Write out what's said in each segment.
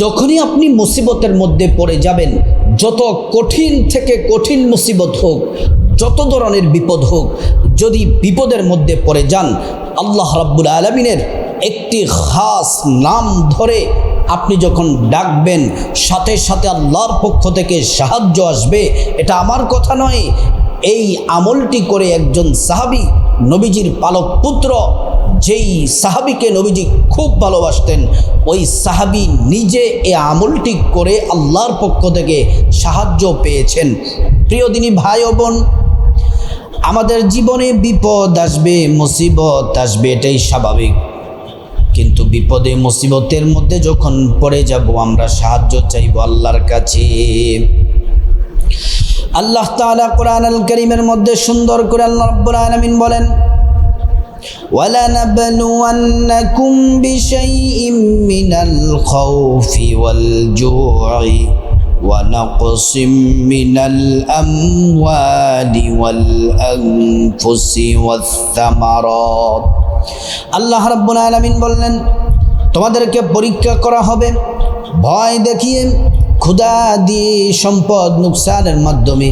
যখনই আপনি মুসিবতের মধ্যে পড়ে যাবেন, যত কঠিন থেকে কঠিন মুসিবত হোক, যত ধরনের বিপদ হোক, যদি বিপদের মধ্যে পড়ে যান, আল্লাহ রাব্বুল আলামিনের একটি খাস নাম ধরে আপনি যখন ডাকবেন, সাথে সাথে আল্লাহর পক্ষ থেকে সাহায্য আসবে। এটা আমার কথা নয়, এই আমলটি করে একজন সাহাবী, নবীজির পালক পুত্র, যেই সাহাবীকে নবীজি খুব ভালোবাসতেন, ওই সাহাবী নিজে এই আমলটি করে আল্লাহর পক্ষ থেকে সাহায্য পেয়েছেন। প্রিয় দিনী ভাই ও বোন, আমাদের জীবনে বিপদ আসবে, মুসিবত আসবে, এটাই স্বাভাবিক। কিন্তু বিপদে মুসিবতের মধ্যে যখন পড়ে যাব, আমরা সাহায্য চাইব আল্লাহর কাছে। আল্লাহ তাআলা কোরআনুল কারীমের মধ্যে সুন্দর করে আল্লাহ রাব্বুল আলামিন বলেন, وَلَنَبْلُوَنَّكُمْ بِشَيْءٍ مِّنَ الْخَوْفِ وَالْجُوعِ وَنَقْصٍ مِّنَ الْأَمْوَالِ وَالْأَنفُسِ وَالثَّمَرَاتِ। আল্লাহ রাব্বুল আলামিন বললেন, তোমাদেরকে পরীক্ষা করা হবে ভয় দেখিয়ে, ক্ষুধা দিয়ে, সম্পদ নুকসানের মাধ্যমে,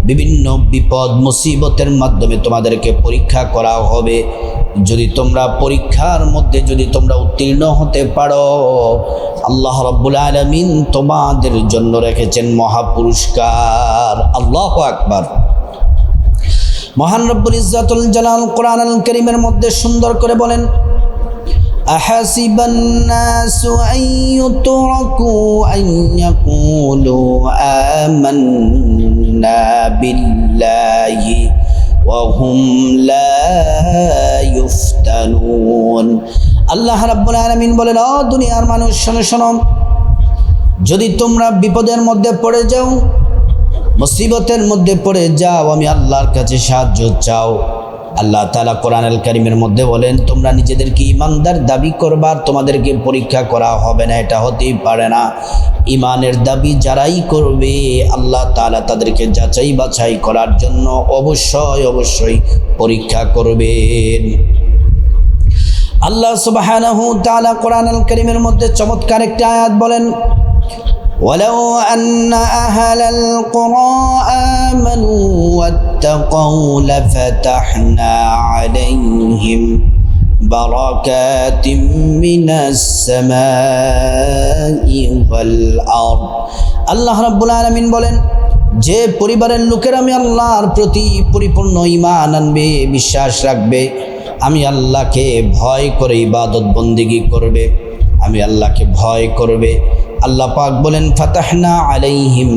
বিভিন্ন বিপদ মুসিবতের মাধ্যমে তোমাদেরকে পরীক্ষা করা হবে। যদি তোমরা পরীক্ষার মধ্যে যদি তোমরা উত্তীর্ণ হতে পারো, আল্লাহ রাব্বুল আলামিন তোমাদের জন্য রেখেছেন মহাপুরস্কার। আল্লাহু আকবার। মহান রব্বুল ইজ্জাতুল জালাল কোরআনুল কারীমের মধ্যে সুন্দর করে বলেন, আহাসিবান নাসু আন ইউতরাকু আন ইয়াকুলু আমান্না বিল্লাহি ওয়া হুম লা ইফতানুন। আল্লাহ রাব্বুল আলামিন বলেন, ও দুনিয়ার মানুষ শোনো শোনো, যদি তোমরা বিপদের মধ্যে পড়ে যাও, মুসিবতের মধ্যে পড়ে যাও, আমি আল্লাহর কাছে সাহায্য চাও। আল্লাহ তাআলা কোরআনুল কারীমের মধ্যে বলেন, তোমরা নিজেদেরকে ঈমানদার দাবি করবা, তোমাদেরকে পরীক্ষা করা হবে না, এটা হতেই পারে না। ঈমানের দাবি যারাই করবে, আল্লাহ তাআলা তাদেরকে যাচাই বাছাই করার জন্য অবশ্যই অবশ্যই পরীক্ষা করবেন। আল্লাহ সুবহানাহু ওয়া তাআলা কোরআনুল কারীমের মধ্যে চমৎকার একটি আয়াত বলেন, ولو أن أهل القرى آمنوا واتقوا لفتحنا عليهم بركات من السماء والأرض। আল্লাহ রাব্বুল আলামিন বলেন, যে পরিবারের লোকেরা আমি আল্লাহর প্রতি পরিপূর্ণ ঈমান আনবে, বিশ্বাস রাখবে, আমি আল্লাহকে ভয় করে ইবাদত বন্দেগী করবে, আমি আল্লাহকে ভয় করবে, আল্লাহ পাক বলেন, ফাতাহনা আলাইহিম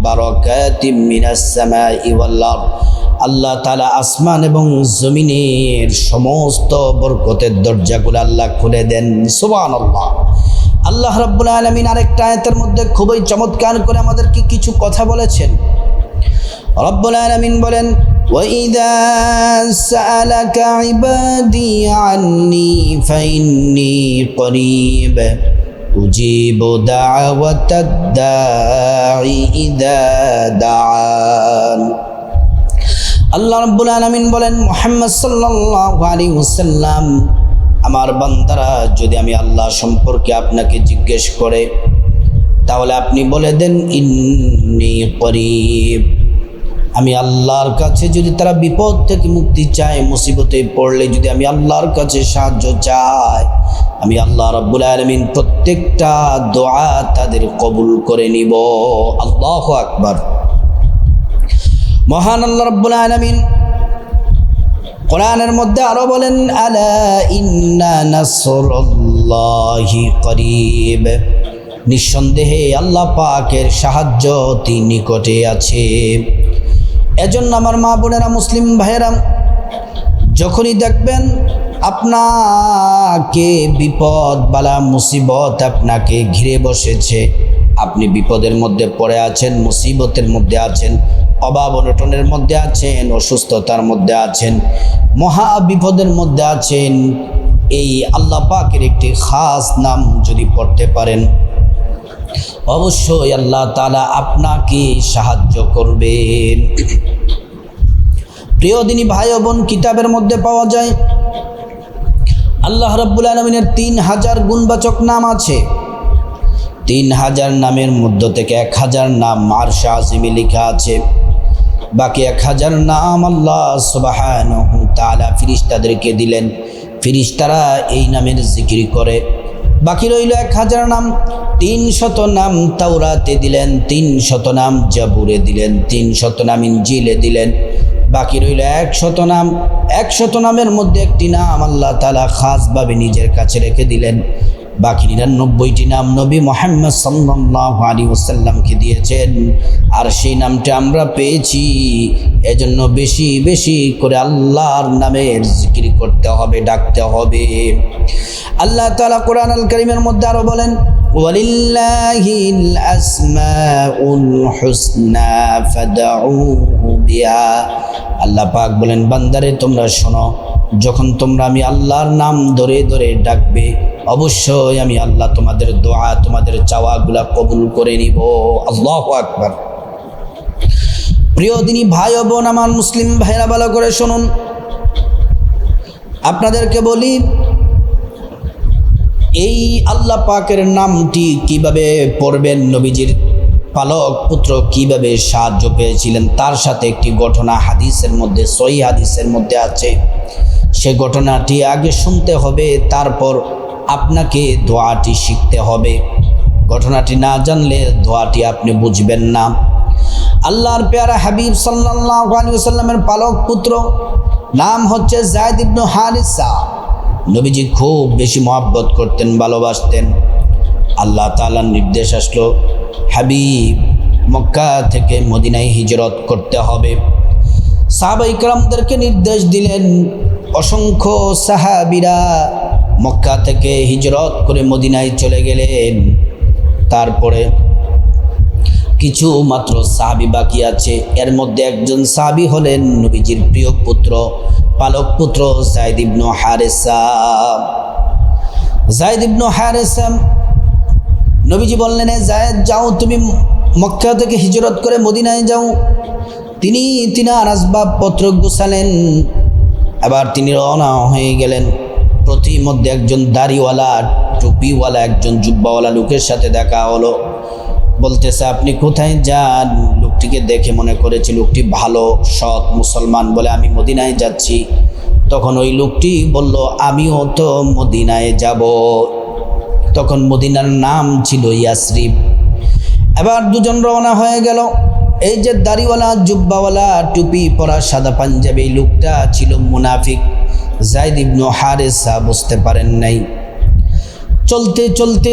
বারাকাতিম মিনাস সামাই ওয়াল আরদ। আল্লাহ তাআলা আসমান এবং জমিনের সমস্ত বরকতের দরজাগুলো আল্লাহ খুলে দেন। সুবহানাল্লাহ। আল্লাহ রাব্বুল আলামিন আরেকটা আয়াতের মধ্যে খুবই চমৎকার করে আমাদেরকে কিছু কথা বলেছেন। রব্বুল আলামিন বলেন, وَإِذَا سَأَلَكَ عِبَادِي عَنِّي فَإِنِّي قَرِيبٌ أُجِيبُ دَعْوَةَ الدَّاعِ إِذَا دَعَانِ। আল্লাহ রাব্বুল আলামিন বলেন, মুহাম্মদ সাল্লাল্লাহু আলাইহি ওয়াসাল্লাম, আমার বান্দারা যদি আমি আল্লাহ সম্পর্কে আপনাকে জিজ্ঞেস করে, তাহলে আপনি বলে দেন, ইন্নী করিব। আমি আল্লাহর কাছে যদি তারা বিপদ থেকে মুক্তি চায়, মুসিবতে পড়লে যদি আমি আল্লাহর কাছে সাহায্য চাই, আমি আল্লাহ রাব্বুল আলামিন প্রত্যেকটা দোয়া তাদের কবুল করে নিব। আল্লাহু আকবার। মহান আল্লাহ রাব্বুল আলামিন কোরআনের মধ্যে আরো বলেন, আলা ইন্না নাসরুল্লাহি করিব। নিঃসন্দেহে আল্লাহ পাকের সাহায্য অতি নিকটে আছে। এজন্য আমার মা বোনেরা, মুসলিম ভাইয়েরা, যখনই দেখবেন আপনাকে বিপদ বালা মুসিবত আপনাকে ঘিরে বসেছে, আপনি বিপদের মধ্যে পড়ে আছেন, মুসিবতের মধ্যে আছেন, অভাব অনটনের মধ্যে আছেন, অসুস্থতার মধ্যে আছেন, মহা বিপদের মধ্যে আছেন, এই আল্লাহ পাকের একটি খাস নাম যদি পড়তে পারেন, অবশ্যই আল্লাহ তাআলা আপনাকে সাহায্য করবেন। প্রিয় দিনী ভাই ও বোন, কিতাবের মধ্যে পাওয়া যায় আল্লাহ রাব্বুল আলামিনের 3000 গুণবাচক নাম আছে। 3000 নামের মধ্য থেকে 1000 নাম আরশে আজিমে লেখা আছে। বাকি 1000 নাম আল্লাহ সুবহানাহু তাআলা ফেরেশতাদেরকে দিলেন, ফেরেশতারা এই নামের জিকির করে। বাকি রইল 1000 নাম। 300 নাম তাওরাতে দিলেন, 300 নাম জাবুরে দিলেন, 300 নাম ইনজিলে দিলেন। বাকি রইল 100 নাম। 100 নামের মধ্যে একটি নাম আল্লাহ তাআলা খাসভাবে নিজের কাছে রেখে দিলেন। বাকি 99টি নাম নবী মুহাম্মদ সাল্লাল্লাহু আলাইহি ওয়াসাল্লামকে দিয়েছেন। আর সেই নামটা আমরা পেয়েছি, এজন্য বেশি বেশি করে আল্লাহর নামের জিকির করতে হবে, ডাকতে হবে। আল্লাহ তাআলা কোরআন আল কারীমের মধ্যে আরো বলেন, ওয়ালিল্লাহিল আসমাউল হুসনা ফাদউহু বিহা। আল্লাহ পাক বলেন, বান্দারে তোমরা শোনো, যখন তোমরা আমি আল্লাহর নাম ধরে ধরে ডাকবে, অবশ্যই আমি আল্লাহ তোমাদের দোয়া, তোমাদের চাওয়াগুলা কবুল করে নিব। আল্লাহু আকবার। প্রিয় দিনী ভাই ও বোন, আমার মুসলিম ভাইরা ভালো করে শুনুন। আপনাদেরকে বলি, এই আল্লাহ পাকের নামটি কিভাবে পড়বেন, নবীজির পালক পুত্র কিভাবে সাহায্য পেয়েছিলেন, তার সাথে একটি ঘটনা হাদিসের মধ্যে, সহিহ হাদিসের মধ্যে আছে। সে ঘটনাটি আগে শুনতে হবে, তারপর আপনাকে দোয়াটি শিখতে হবে। ঘটনাটি না জানলে দোয়াটি আপনি বুঝবেন না। আল্লাহর পেয়ারা হাবিব সাল্লাল্লাহু আলাইহি ওয়াসাল্লামের পালক পুত্র নাম হচ্ছে যায়েদ ইবনে হারিসা। নবীজি খুব বেশি মহব্বত করতেন, ভালোবাসতেন। আল্লাহ তাআলার নির্দেশ আসলো, হাবিব মক্কা থেকে মদিনায় হিজরত করতে হবে। সাহাবায়ে কেরামদেরকে নির্দেশ দিলেন। অসংখ্য সাহাবীরা মক্কা থেকে হিজরত করে মদিনায় চলে গেলেন। তারপরে কিছু মাত্র সাহাবী বাকি আছে। এর মধ্যে একজন সাহাবী হলেন নবীজির প্রিয় পুত্র, পালক পুত্র যায়েদ ইবনে হারিসা। যায়েদ ইবনে হারিসা, নবীজি বললেন, যায়েদ যাও, তুমি মক্কা থেকে হিজরত করে মদিনায় যাও। তিনি তিনার আসবাবপত্র গুছালেন, এবার তিনি রওনা হয়ে গেলেন। প্রতিমধ্যে একজন দাড়িওয়ালা, টুপিওয়ালা, একজন জুব্বাওয়ালা লোকের সাথে দেখা হলো। বলতেছে, আপনি কোথায় যান? লোকটিকে দেখে মনে করেছে লোকটি ভালো সৎ মুসলমান, বলে আমি মদিনায় যাচ্ছি। তখন ওই লোকটি বলল, আমিও তো মদিনায় যাব। তখন মদিনার নাম ছিল ইয়াসরিব। এবার দুজন রওনা হয়ে গেল। এই যে দাড়িওয়ালা, জুব্বাওয়ালা, টুপি পরা, সাদা পাঞ্জাবি লোকটা ছিল মুনাফিক। যায়েদ ইবনে হারিসা বুঝতে পারেন নাই। চলতে চলতে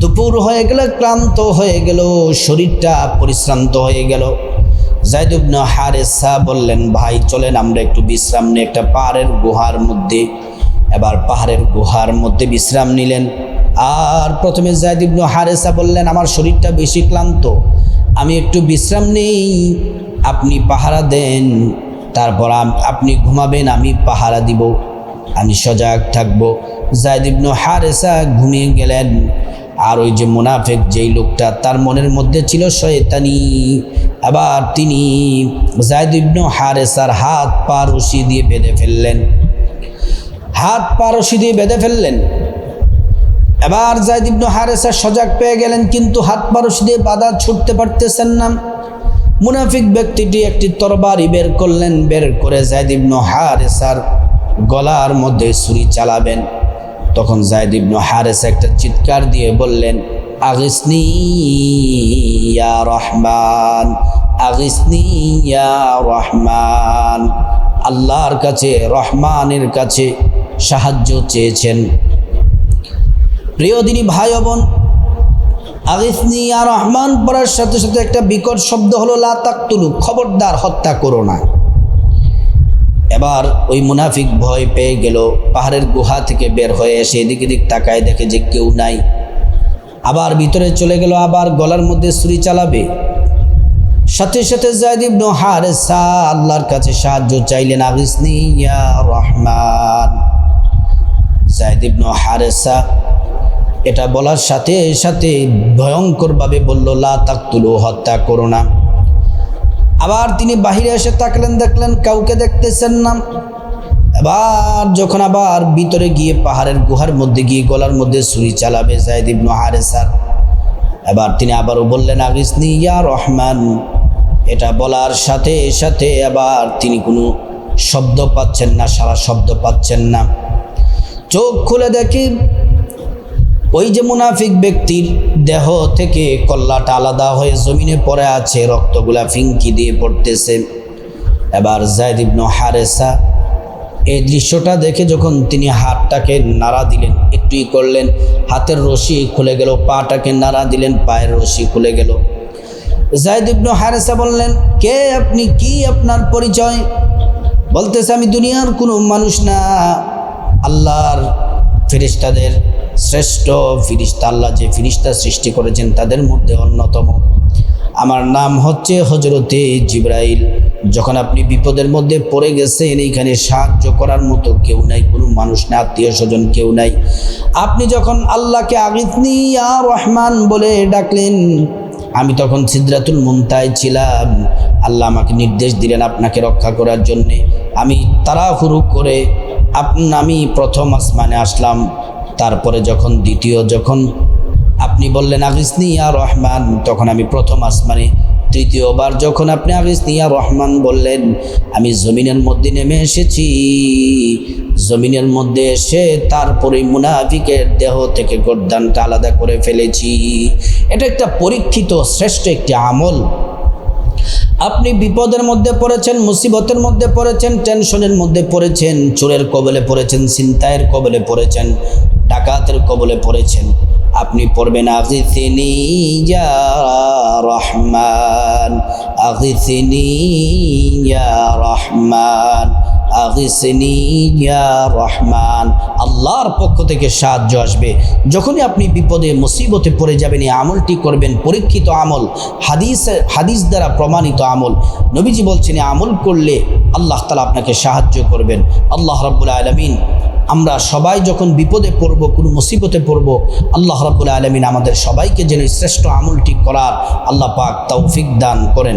দুপুর হয়ে গেল, ক্লান্ত হয়ে গেল, শরীরটা পরিশ্রান্ত হয়ে গেল। যায়েদ ইবনে হারিসা বললেন, ভাই চলেন আমরা একটু বিশ্রাম নিই একটা পাহাড়ের গুহার মধ্যে। এবার পাহাড়ের গুহার মধ্যে বিশ্রাম নিলেন। আর প্রথমে যায়েদ ইবনে হারিসা বললেন, আমার শরীরটা বেশি ক্লান্ত, আমি একটু বিশ্রাম নেই, আপনি পাহারা দেন, তারপর আপনি ঘুমাবেন, আমি পাহারা দিব, আমি সজাগ থাকবো। যায়েদ ইবনে হারিসা ঘুমিয়ে গেলেন। আর ওই যে মুনাফিক যেই লোকটা, তার মনের মধ্যে ছিল শয়তানি। আবার তিনি যায়েদ ইবনে হারিসার হাত পা রশি দিয়ে বেঁধে ফেললেন, হাত পা রশি দিয়ে বেঁধে ফেললেন। এবার যায়েদ ইবনে হারিসা সজাগ পেয়ে গেলেন, কিন্তু হাত পা রশি দিয়ে বাধা ছুটতে পারতেছেন না। মুনাফিক ব্যক্তিটি একটি তরবারি বের করলেন, বের করে যায়েদ ইবনে হারিসার গলার মধ্যে ছুরি চালাবেন। তখন যায়েদ ইবনে হারিসা একটা চিৎকার দিয়ে বললেন, আগিসনি ইয়া রহমান, আগিসনি ইয়া রহমান। আল্লাহর কাছে, রহমানের কাছে সাহায্য চেয়েছেন। প্রিয় দিনী ভাই বোন, আগিসনি ইয়া রহমান পড়ার সাথে সাথে একটা বিকট শব্দ হলো, লা তাকতুলু, খবরদার হত্যা করো না। এবার ওই মুনাফিক ভয় পেয়ে গেল, পাহাড়ের গুহা থেকে বের হয়ে এসে এদিক এদিক তাকায়, দেখে যে কেউ নাই। আবার ভিতরে চলে গেল, আবার গলার মধ্যে ছুরি চালাবে। সাথে সাথে যায়েদ ইবনে হারিসা আল্লাহর কাছে সাহায্য চাইলেন, আগিসনি ইয়া রহমান। যায়েদ ইবনে হারিসা এটা বলার সাথে সাথে ভয়ঙ্করভাবে বলল, লা তাকতুলু, হত্যা করো না। আবার তিনি বাহিরে এসে তাকলেন, দেখলেন কাউকে দেখতেছেন না। এবার যখন আবার ভিতরে গিয়ে পাহাড়ের গুহার মধ্যে গিয়ে গলার মধ্যে ছুরি চালাবে যায়েদ ইবনে হারেসা, এবার তিনি আবারও বললেন আগিসনি ইয়া রহমান। এটা বলার সাথে সাথে আবার তিনি কোনো শব্দ পাচ্ছেন না, সারা শব্দ পাচ্ছেন না। চোখ খুলে দেখি ওই যে মুনাফিক ব্যক্তির দেহ থেকে কল্লাটা আলাদা হয়ে জমিনে পড়ে আছে, রক্তগুলা ফিঙ্কি দিয়ে পড়তেছে। এবার যায়েদ ইবনে হারেসা এই দৃশ্যটা দেখে যখন তিনি হাতটাকে নাড়া দিলেন, একটুই করলেন, হাতের রশি খুলে গেল, পাটাকে নাড়া দিলেন, পায়ের রশি খুলে গেল। যায়েদ ইবনে হারেসা বললেন, কে আপনি, কি আপনার পরিচয়? বলতেছে, আমি দুনিয়ার কোনো মানুষ না, আল্লাহর ফেরেশতাদের শ্রেষ্ঠ ফেরেশতা, আল্লাহ যে ফেরেশতা সৃষ্টি করেছেন তাদের মধ্যে অন্যতম। আমার নাম হচ্ছে হযরতে জিবরাইল। যখন আপনি বিপদের মধ্যে পড়ে গেছেন, এইখানে সাহায্য করার মতো কেউ নাই, কোনো মানুষ না, আত্মীয় স্বজন কেউ নাই। আপনি যখন আল্লাহকে আগিথনি ইয়া রহমান বলে ডাকলেন, আমি তখন সিদরাতুল মুনতাহায় ছিলাম। আল্লাহ আমাকে নির্দেশ দিলেন আপনাকে রক্ষা করার জন্যে। আমি তাড়াহুড়ো করে আমি প্রথম আসমানে আসলাম। তারপরে যখন যখন আপনি বললেন আগিসনি ইয়া রহমান, তখন আমি প্রথম আসমানে। তৃতীয়বার যখন আপনি আগিসনি ইয়া রহমান বললেন, আমি জমিনের মধ্যে নেমে এসেছি। জমিনের মধ্যে এসে তারপরে মুনাফিকের দেহ থেকে গর্দানটা আলাদা করে ফেলেছি। এটা একটা পরীক্ষিত শ্রেষ্ঠ একটি আমল। আপনি বিপদের মধ্যে পড়েছেন, মুসিবতের মধ্যে পড়েছেন, টেনশনের মধ্যে পড়েছেন, চোরের কবলে পড়েছেন, ছিনতাইয়ের কবলে পড়েছেন, ডাকাতের কবলে পড়েছেন, আপনি পড়বেন আগিসনি ইয়া রহমান, আগিসনি ইয়া রহমান, আগিসনি ইয়া রহমান। আল্লাহর পক্ষ থেকে সাহায্য আসবে। যখনই আপনি বিপদে মুসিবতে পড়ে যাবেন, এই আমলটি করবেন, পরীক্ষিত আমল, হাদিস দ্বারা প্রমাণিত আমল। নবীজি বলছেন এই আমল করলে আল্লাহ তাআলা আপনাকে সাহায্য করবেন। আল্লাহ রাব্বুল আলামিন আমরা সবাই যখন বিপদে পড়ব, কোনো মুসিবতে পড়ব, আল্লাহ রাব্বুল আলামিন আমাদের সবাইকে যেন শ্রেষ্ঠ আমলটি করার আল্লাহ পাক তৌফিক দান করেন।